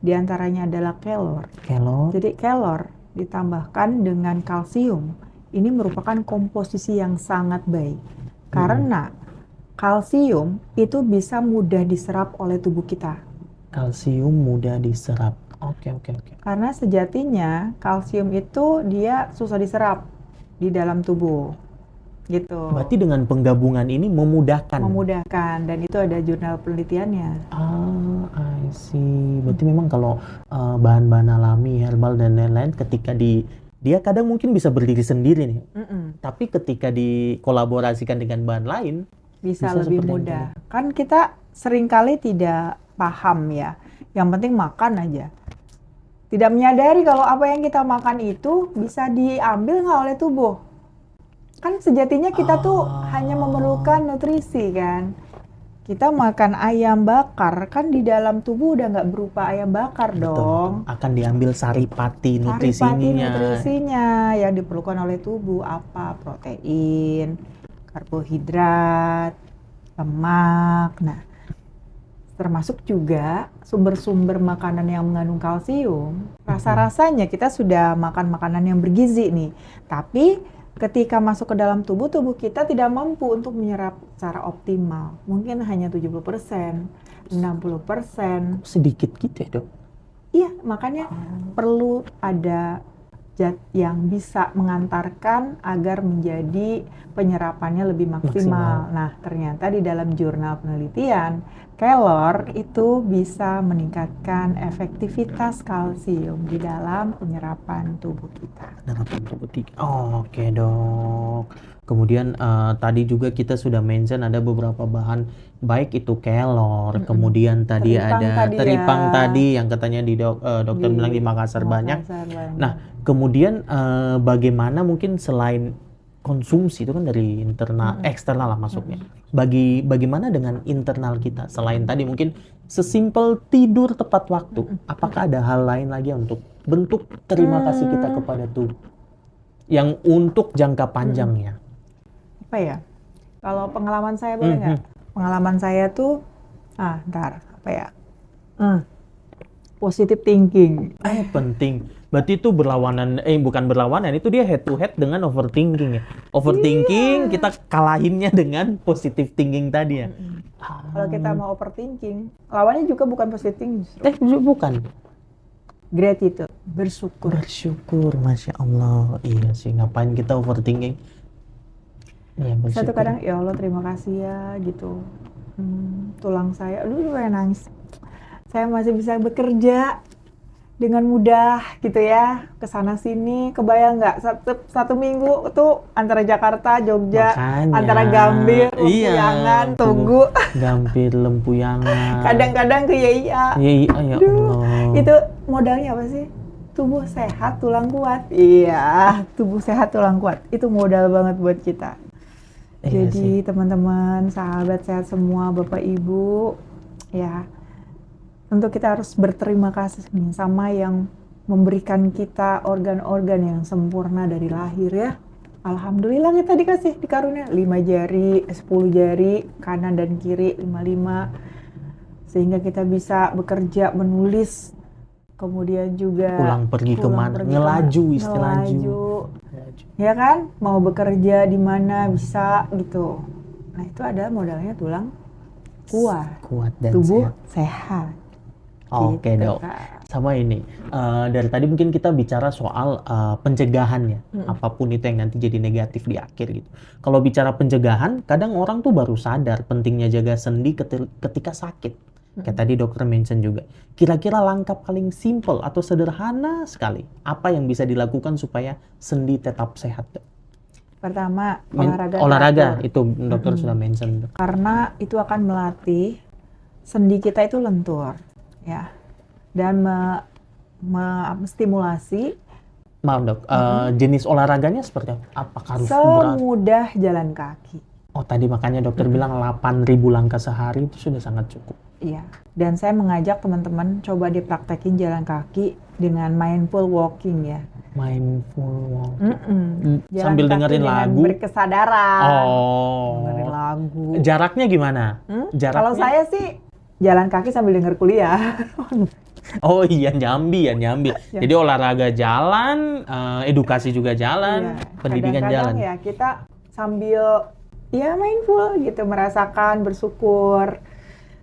diantaranya adalah kelor. Jadi kelor ditambahkan dengan kalsium. Ini merupakan komposisi yang sangat baik. Karena kalsium itu bisa mudah diserap oleh tubuh kita. Kalsium mudah diserap. Oke. Karena sejatinya kalsium itu dia susah diserap di dalam tubuh. Gitu. Berarti dengan penggabungan ini memudahkan. Dan itu ada jurnal penelitiannya. I see. Berarti memang kalau bahan-bahan alami, herbal dan lain-lain ketika dia kadang mungkin bisa berdiri sendiri nih. Tapi ketika dikolaborasikan dengan bahan lain, bisa lebih mudah. Kan kita seringkali tidak paham ya. Yang penting makan aja. Tidak menyadari kalau apa yang kita makan itu bisa diambil nggak oleh tubuh. Kan sejatinya kita tuh hanya memerlukan nutrisi kan. Kita makan ayam bakar, kan di dalam tubuh udah nggak berupa ayam bakar dong. Akan diambil saripati Saripati nutrisinya. nutrisinya yang diperlukan oleh tubuh apa? Protein, karbohidrat, lemak. Nah, termasuk juga sumber-sumber makanan yang mengandung kalsium. Rasa-rasanya kita sudah makan makanan yang bergizi nih. Tapi ketika masuk ke dalam tubuh kita tidak mampu untuk menyerap secara optimal. Mungkin hanya 70%, 60%. Sedikit gitu ya, Dok? Iya, makanya perlu ada zat yang bisa mengantarkan agar menjadi penyerapannya lebih maksimal. Nah, ternyata di dalam jurnal penelitian, kelor itu bisa meningkatkan efektivitas kalsium di dalam penyerapan tubuh kita. Penyerapan tubuh oke, Dok. Kemudian tadi juga kita sudah mention ada beberapa bahan, baik itu kelor, kemudian tadi Teripang ada tadi teripang ya. tadi yang katanya dokter bilang di Makassar banyak. banyak. Nah, kemudian bagaimana mungkin selain konsumsi itu kan dari internal, eksternal lah masuknya. Bagaimana dengan internal kita? Selain tadi mungkin sesimpel tidur tepat waktu, apakah ada hal lain lagi untuk bentuk terima kasih kita kepada tubuh yang untuk jangka panjangnya? Apa ya? Kalau pengalaman saya boleh nggak? Pengalaman saya tuh, apa ya? Positive thinking. Penting. Berarti itu berlawanan, bukan berlawanan, itu dia head to head dengan overthinking ya. Overthinking kita kalahinnya dengan positive thinking tadi ya. Kalau kita mau overthinking, lawannya juga bukan positive thinking. Bukan. Gratitude, bersyukur. Bersyukur, Masya Allah. Iya sih, ngapain kita overthinking? Ya, Saya tuh kadang, ya Allah terima kasih ya gitu. Tulang saya, aduh kayak nangis. Saya masih bisa bekerja dengan mudah gitu ya, kesana sini. Kebayang nggak satu minggu tuh antara Jakarta, Jogja, Makanya, antara Gambir, Lempuyangan, Tugu. Gambir, Lempuyangan. Kadang-kadang ke YIA. Ya Allah. Itu modalnya apa sih? Tubuh sehat, tulang kuat. Iya, tubuh sehat, tulang kuat. Itu modal banget buat kita. Jadi teman-teman, sahabat sehat semua, Bapak Ibu, ya tentu kita harus berterima kasih nih sama yang memberikan kita organ-organ yang sempurna dari lahir ya. Alhamdulillah kita dikasih dikarunia 5 jari, 10 jari, kanan dan kiri 5-5. Sehingga kita bisa bekerja, menulis, kemudian juga pulang pergi kemana, ngelaju istilahnya. Ya kan, mau bekerja di mana bisa gitu. Nah itu adalah modalnya tulang kuat dan tubuh sehat. Oke, gitu, Dok. Sama ini, dari tadi mungkin kita bicara soal pencegahan ya, apapun itu yang nanti jadi negatif di akhir gitu. Kalau bicara pencegahan, kadang orang tuh baru sadar pentingnya jaga sendi ketika sakit. Kayak tadi dokter mention juga. Kira-kira langkah paling simple atau sederhana sekali, apa yang bisa dilakukan supaya sendi tetap sehat, Dok? Pertama, olahraga itu dokter sudah mention. Karena itu akan melatih sendi kita itu lentur, ya, dan stimulasi. Maaf dok, jenis olahraganya seperti apa? Apakah harus berat? Semudah jalan kaki. Oh tadi makanya dokter bilang 8.000 langkah sehari itu sudah sangat cukup. Iya, dan saya mengajak teman-teman coba dipraktekin jalan kaki dengan mindful walking ya. Mindful walking. Jalan Sambil kaki dengerin dengan lagu. Berkesadaran. Oh. Dengerin lagu. Jaraknya gimana? Jaraknya? Kalau saya sih jalan kaki sambil denger kuliah. Oh iya, nyambi. Jadi olahraga jalan, edukasi juga jalan, pendidikan kadang-kadang jalan. Ya kita sambil ya mindful gitu, merasakan, bersyukur.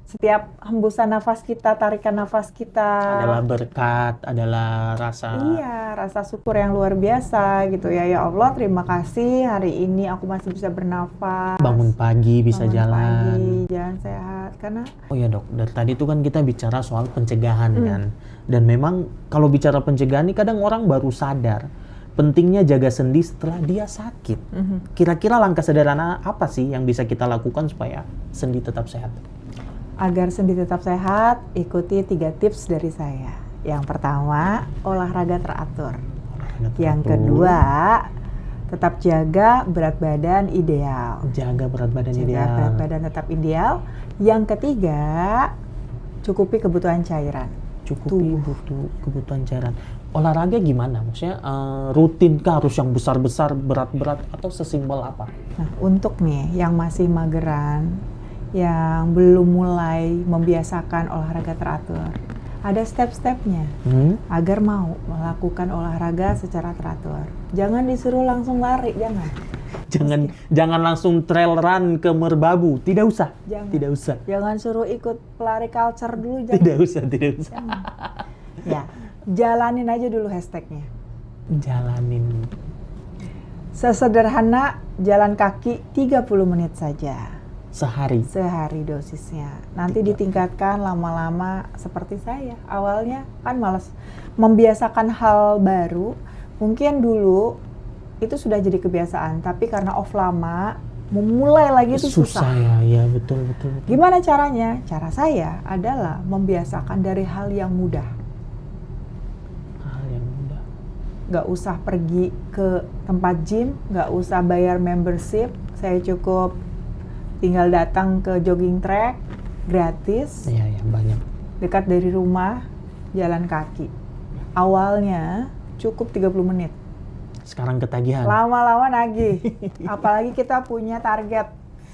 Setiap hembusan nafas kita, tarikan nafas kita. Adalah berkat, adalah rasa. Iya, rasa syukur yang luar biasa gitu ya. Ya Allah, terima kasih hari ini aku masih bisa bernafas. Bangun pagi bisa jalan. Pagi, jalan sehat. Karena oh ya dok, dari tadi itu kan kita bicara soal pencegahan kan. Dan memang kalau bicara pencegahan ini kadang orang baru sadar pentingnya jaga sendi setelah dia sakit. Kira-kira langkah sederhana apa sih yang bisa kita lakukan supaya sendi tetap sehat? Agar sendi tetap sehat, ikuti 3 tips dari saya. Yang pertama, olahraga teratur. Yang kedua, tetap jaga berat badan ideal. Jaga berat badan ideal. Jaga berat badan tetap ideal. Yang ketiga, cukupi kebutuhan cairan. Cukupi kebutuhan cairan. Olahraga gimana? Maksudnya rutin kah harus yang besar-besar, berat-berat, atau sesimpel apa? Nah, untuk nih yang masih mageran, yang belum mulai membiasakan olahraga teratur, ada step-stepnya agar mau melakukan olahraga secara teratur. Jangan disuruh langsung lari, Jangan langsung trail run ke Merbabu, tidak usah. Jangan. Tidak usah. Jangan suruh ikut pelari culture dulu, jangan. Tidak usah. Jangan. Ya, jalanin aja dulu hashtagnya. Jalanin. Sesederhana jalan kaki 30 menit saja. Sehari dosisnya. Nanti ditingkatkan lama-lama seperti saya. Awalnya kan malas membiasakan hal baru. Mungkin dulu itu sudah jadi kebiasaan, tapi karena off lama, memulai lagi itu susah. Ya, betul. Gimana caranya? Cara saya adalah membiasakan dari hal yang mudah. Nggak usah pergi ke tempat gym, nggak usah bayar membership. Saya cukup tinggal datang ke jogging track, gratis. Iya, banyak. Dekat dari rumah, jalan kaki. Awalnya cukup 30 menit. Sekarang ketagihan. Lama-lama nagih. Apalagi kita punya target.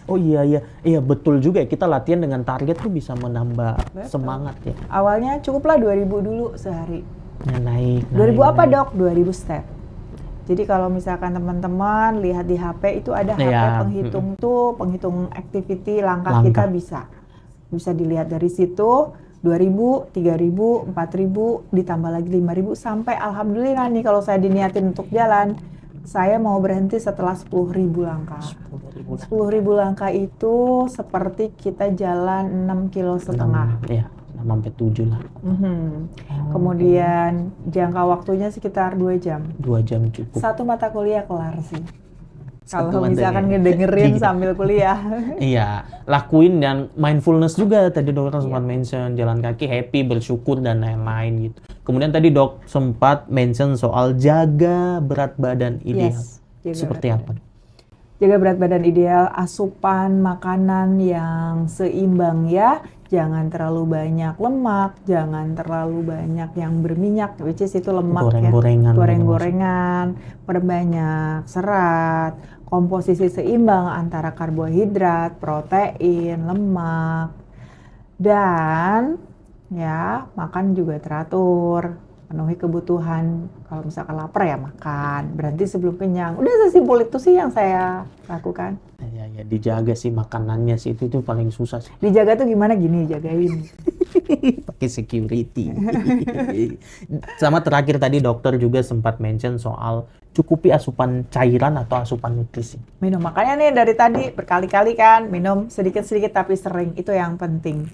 Oh iya, betul juga ya. Kita latihan dengan target tuh bisa menambah semangat ya. Awalnya cukuplah 2.000 dulu sehari. Ya, naik. 2.000 apa dok? 2.000 step. Jadi kalau misalkan teman-teman lihat di HP itu ada HP penghitung penghitung activity langkah kita bisa dilihat dari situ. 2.000, 3.000, 4.000, ditambah lagi 5.000 sampai alhamdulillah nih kalau saya diniatin untuk jalan, saya mau berhenti setelah 10.000 langkah. 10.000 langkah itu seperti kita jalan 6,5 kilo. Iya, 6-7 lah. Kemudian jangka waktunya sekitar 2 jam. 2 jam cukup. 1 mata kuliah kelar sih. Kalau misalkan ngedengerin sambil kuliah. Iya, lakuin dan mindfulness juga tadi dokter sempat mention jalan kaki, happy, bersyukur dan lain-lain gitu. Kemudian tadi dok sempat mention soal jaga berat badan ideal. Seperti apa? Jaga berat badan ideal, asupan makanan yang seimbang ya. Jangan terlalu banyak lemak, jangan terlalu banyak yang berminyak, which is itu lemak goreng-gorengan, perbanyak serat, komposisi seimbang antara karbohidrat, protein, lemak, dan ya makan juga teratur, penuhi kebutuhan. Kalau misalkan lapar ya makan, berhenti sebelum kenyang. Udah sesimpel itu sih yang saya lakukan. Ya dijaga sih makanannya sih itu paling susah sih. Dijaga tuh gimana gini jagain? Pakai security. Sama terakhir tadi dokter juga sempat mention soal cukupi asupan cairan atau asupan nutrisi. Minum, makanya nih dari tadi berkali-kali kan minum sedikit-sedikit tapi sering, itu yang penting.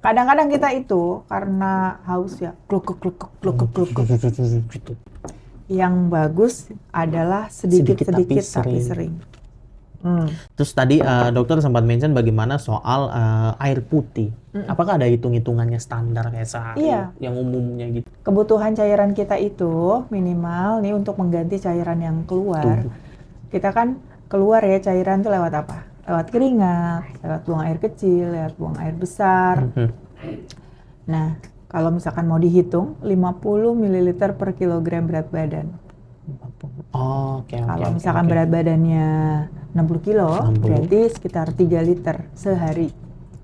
Kadang-kadang kita itu karena haus ya, gluk. Yang bagus adalah sedikit-sedikit tapi sering. Terus tadi dokter sempat mention bagaimana soal air putih. Apakah ada hitung-hitungannya standar kayak sehari yang umumnya gitu? Kebutuhan cairan kita itu minimal nih untuk mengganti cairan yang keluar. Kita kan keluar ya cairan itu lewat apa? Lewat keringat, lewat buang air kecil, lewat buang air besar. Nah, kalau misalkan mau dihitung 50 ml per kilogram berat badan. Kalau misalkan berat badannya 60 kilo, berarti sekitar 3 liter sehari.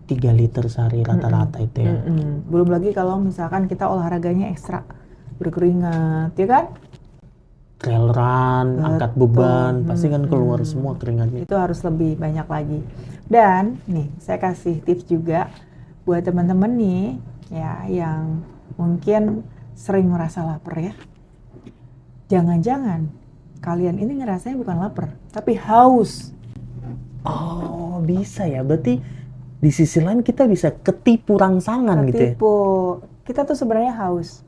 3 liter sehari rata-rata itu ya. Belum lagi kalau misalkan kita olahraganya ekstra, berkeringat, ya kan? Trail run, angkat beban, pasti kan keluar semua keringatnya. Itu harus lebih banyak lagi. Dan nih, saya kasih tips juga buat teman-teman nih, ya yang mungkin sering merasa lapar ya. Jangan-jangan kalian ini ngerasanya bukan lapar, tapi haus. Oh, bisa ya. Berarti di sisi lain kita bisa ketipu rangsangan gitu ya. Kita tuh sebenarnya haus.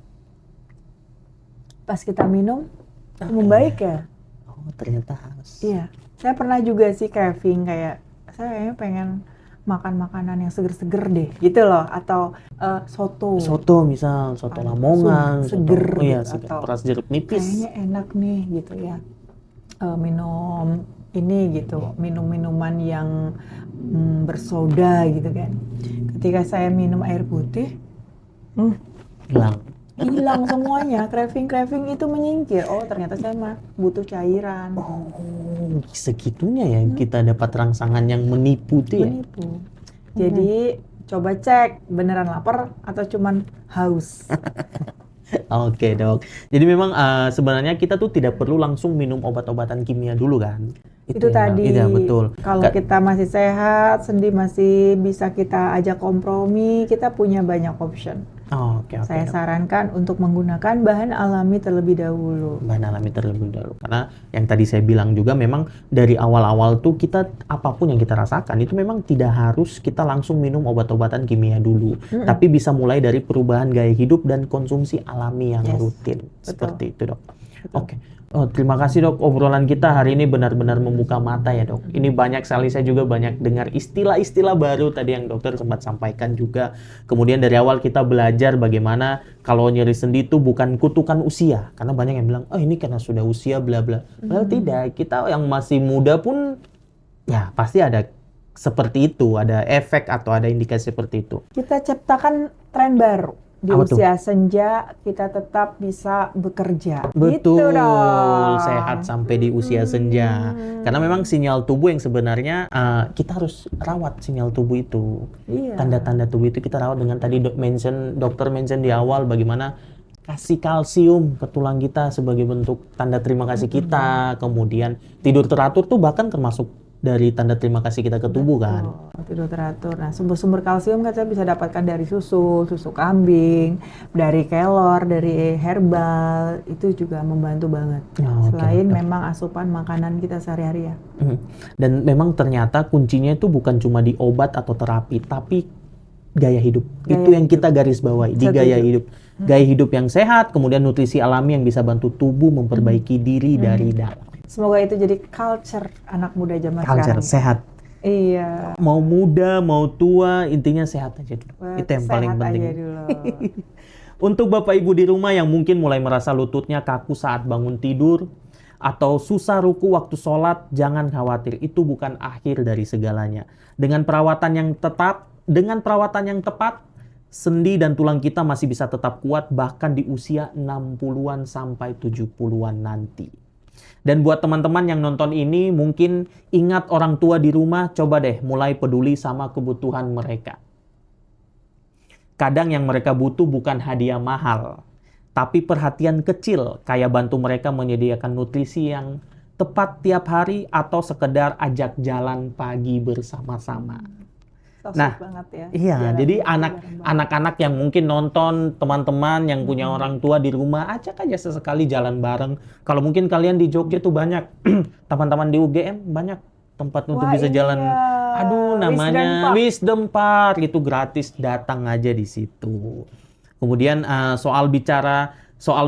Pas kita minum, membaik ya. Oh, ternyata haus. Iya. Saya pernah juga sih craving kayak saya pengen makan makanan yang seger-seger deh, gitu loh. Atau soto. Soto misal, soto Lamongan, seger soto, iya, gitu, seger, atau peras jeruk nipis. kayaknya enak nih gitu ya. Minum ini gitu, minum-minuman yang bersoda gitu kan. Ketika saya minum air putih, hilang semuanya, craving itu menyingkir. Oh, ternyata saya mah butuh cairan. Oh, segitunya ya kita dapat rangsangan yang menipu tuh ya. Menipu. Jadi coba cek beneran lapar atau cuman haus. Oke dok. Jadi memang sebenarnya kita tuh tidak perlu langsung minum obat-obatan kimia dulu kan. Itu tadi. Iya betul. Kalau kita masih sehat, sendi masih bisa kita ajak kompromi, kita punya banyak option. Oke. Saya sarankan untuk menggunakan bahan alami terlebih dahulu. Bahan alami terlebih dahulu. Karena yang tadi saya bilang juga memang dari awal-awal tuh kita apapun yang kita rasakan itu memang tidak harus kita langsung minum obat-obatan kimia dulu. Tapi bisa mulai dari perubahan gaya hidup dan konsumsi alami yang rutin. Seperti itu dok. Oke. Oh, terima kasih dok, obrolan kita hari ini benar-benar membuka mata ya dok. Ini banyak sekali, saya juga banyak dengar istilah-istilah baru tadi yang dokter sempat sampaikan juga. Kemudian dari awal kita belajar bagaimana kalau nyeri sendi itu bukan kutukan usia. Karena banyak yang bilang, oh ini karena sudah usia bla bla. Padahal tidak, kita yang masih muda pun ya pasti ada seperti itu, ada efek atau ada indikasi seperti itu. Kita ciptakan tren baru. Di usia senja kita tetap bisa bekerja. Betul, gitu dong. Sehat sampai di usia senja. Karena memang sinyal tubuh yang sebenarnya kita harus rawat sinyal tubuh itu. Iya. Tanda-tanda tubuh itu kita rawat dengan tadi dokter mention di awal bagaimana kasih kalsium ke tulang kita sebagai bentuk tanda terima kasih kita. Kemudian tidur teratur tuh bahkan termasuk dari tanda terima kasih kita ke tubuh kan. Tidur teratur. Nah, sumber-sumber kalsium kan saya bisa dapatkan dari susu kambing, dari kelor, dari herbal, itu juga membantu banget. Selain memang asupan makanan kita sehari-hari ya. Dan memang ternyata kuncinya itu bukan cuma di obat atau terapi, tapi gaya hidup. Itu yang kita garis bawahi di gaya hidup. Gaya hidup yang sehat, kemudian nutrisi alami yang bisa bantu tubuh memperbaiki diri dari dalam. Semoga itu jadi culture anak muda zaman sekarang. Culture sehat. Iya. Mau muda, mau tua, intinya sehat aja dulu. Itu yang paling penting. Untuk Bapak Ibu di rumah yang mungkin mulai merasa lututnya kaku saat bangun tidur, atau susah ruku waktu sholat, jangan khawatir. Itu bukan akhir dari segalanya. Dengan perawatan yang tepat, sendi dan tulang kita masih bisa tetap kuat bahkan di usia 60-an sampai 70-an nanti. Dan buat teman-teman yang nonton ini, mungkin ingat orang tua di rumah, coba deh mulai peduli sama kebutuhan mereka. Kadang yang mereka butuh bukan hadiah mahal, tapi perhatian kecil, kayak bantu mereka menyediakan nutrisi yang tepat tiap hari atau sekedar ajak jalan pagi bersama-sama. Nah, banget ya. Iya, jadi anak-anak yang mungkin nonton, teman-teman yang punya orang tua di rumah, ajak aja sesekali jalan bareng. Kalau mungkin kalian di Jogja tuh banyak, teman-teman di UGM banyak tempat untuk bisa jalan. Aduh, namanya Wisdom Park, itu gratis, datang aja di situ. Kemudian soal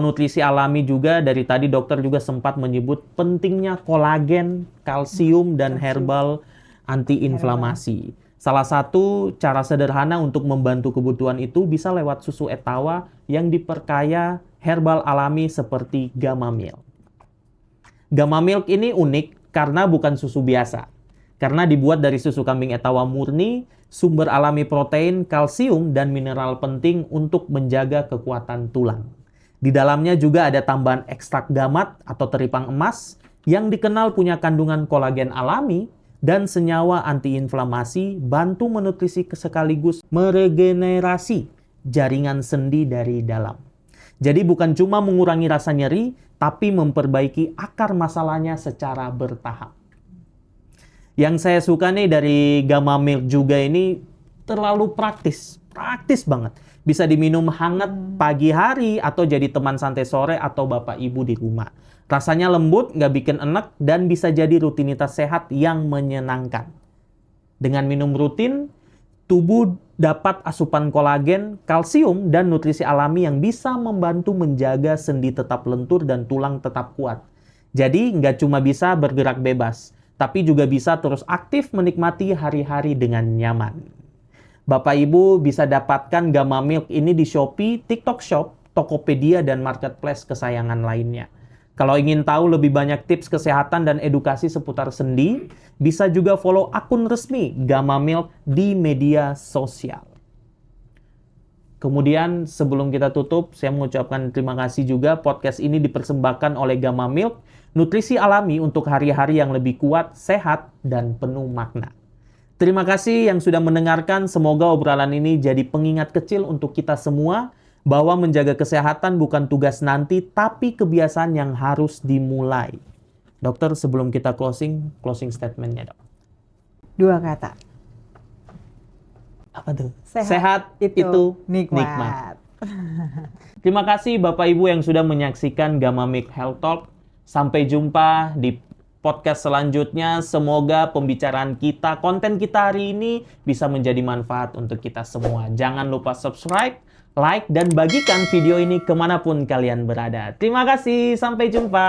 nutrisi alami juga, dari tadi dokter juga sempat menyebut pentingnya kolagen, kalsium, dan herbal anti-inflamasi. Salah satu cara sederhana untuk membantu kebutuhan itu bisa lewat susu etawa yang diperkaya herbal alami seperti Gamma Milk. Gamma Milk ini unik karena bukan susu biasa. Karena dibuat dari susu kambing etawa murni, sumber alami protein, kalsium, dan mineral penting untuk menjaga kekuatan tulang. Di dalamnya juga ada tambahan ekstrak gamat atau teripang emas yang dikenal punya kandungan kolagen alami dan senyawa antiinflamasi, bantu menutrisi sekaligus meregenerasi jaringan sendi dari dalam. Jadi bukan cuma mengurangi rasa nyeri, tapi memperbaiki akar masalahnya secara bertahap. Yang saya suka nih dari Gamma Milk juga ini terlalu praktis banget. Bisa diminum hangat pagi hari atau jadi teman santai sore atau bapak ibu di rumah. Rasanya lembut, nggak bikin enek, dan bisa jadi rutinitas sehat yang menyenangkan. Dengan minum rutin, tubuh dapat asupan kolagen, kalsium, dan nutrisi alami yang bisa membantu menjaga sendi tetap lentur dan tulang tetap kuat. Jadi nggak cuma bisa bergerak bebas, tapi juga bisa terus aktif menikmati hari-hari dengan nyaman. Bapak Ibu bisa dapatkan Gamma Milk ini di Shopee, TikTok Shop, Tokopedia, dan marketplace kesayangan lainnya. Kalau ingin tahu lebih banyak tips kesehatan dan edukasi seputar sendi, bisa juga follow akun resmi Gamma Milk di media sosial. Kemudian sebelum kita tutup, saya mengucapkan terima kasih juga. Podcast ini dipersembahkan oleh Gamma Milk, nutrisi alami untuk hari-hari yang lebih kuat, sehat, dan penuh makna. Terima kasih yang sudah mendengarkan. Semoga obrolan ini jadi pengingat kecil untuk kita semua bahwa menjaga kesehatan bukan tugas nanti, tapi kebiasaan yang harus dimulai. Dokter, sebelum kita closing statement-nya, Dok. 2 kata. Apa tuh? Sehat itu nikmat. Terima kasih Bapak Ibu yang sudah menyaksikan Gamma Milk Health Talk. Sampai jumpa di podcast selanjutnya. Semoga pembicaraan kita, konten kita hari ini bisa menjadi manfaat untuk kita semua. Jangan lupa subscribe, like, dan bagikan video ini kemanapun kalian berada. Terima kasih, sampai jumpa.